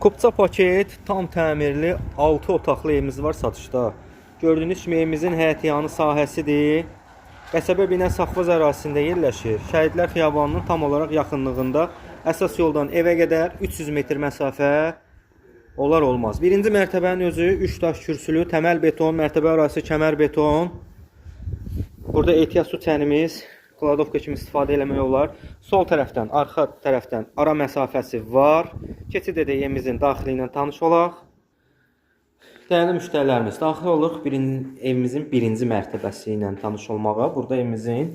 Kupça paket, tam təmirli 6 otaqlı evimiz var satışda. Gördüyünüz kimi evimizin həyətyanı sahəsidir. Qəsəbə Binə Safxoz ərazisində yerləşir. Şəhidlər Xiyabanının tam olaraq yaxınlığında əsas yoldan evə qədər 300 metr məsafə olar olmaz. Birinci mərtəbənin özü 3 daş kürsülü, təməl beton, mərtəbə arası kəmər beton. Burada ehtiyat su çənimiz, kladovka kimi istifadə eləmək olar. Sol tərəfdən, arxa tərəfdən ara məsafəsi var. Keçid edək evimizin daxili ilə tanış olaq. Dəyərli müştərilərimiz, daxil oluq evimizin birinci mərtəbəsi ilə tanış olmağa. Burada evimizin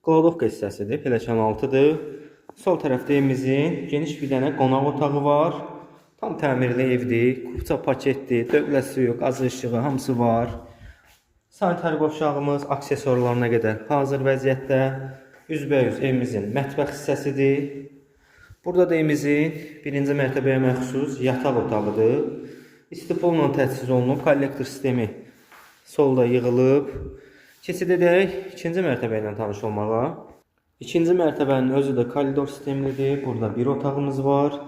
kladovka hissəsidir, pilləkən altıdır. Sol tərəfdə evimizin geniş bir dənə qonaq otağı var. Tam təmirli evdir, kupça paketdir, dövləsi yox, qazı işığı, hamısı var. Sanitar qovşağımız aksesuarlarına qədər hazır vəziyyətdə. Üzbəyüz evimizin mətbəx hissəsidir. Burada da evimizin birinci mərtəbəyə məxsus yataq otağıdır. İstipolla təchiz olunub, kollektor sistemi solda yığılıb. Keçid edək ikinci mərtəbə ilə tanış olmağa. İkinci mərtəbənin özü də koridor sistemlidir. Burada bir otağımız var.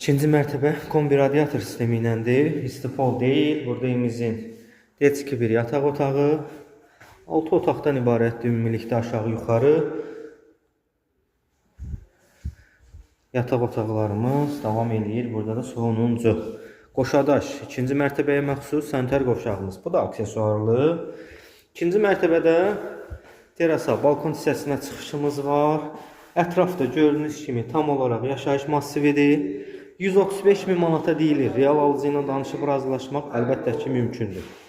İkinci mərtəbə kombi radiator sistemi iləndir. İstipol deyil. Burada evimizin D2 bir yataq otağı. 6 otaqdan ibarətdir ümumilikdə aşağı yuxarı. Yataq otaqlarımız davam edir. Burada da sonuncu qoşadaş ikinci mərtəbəyə məxsus sanitar qovşağımız. Bu da aksesuarlı. İkinci mərtəbədə terasa, balkon hissəsinə çıxışımız var. Ətrafda gördüyünüz kimi tam olaraq yaşayış massividir. 135 min manata deyilir. Real alıcı ilə danışıb razılaşmaq əlbəttə ki mümkündür.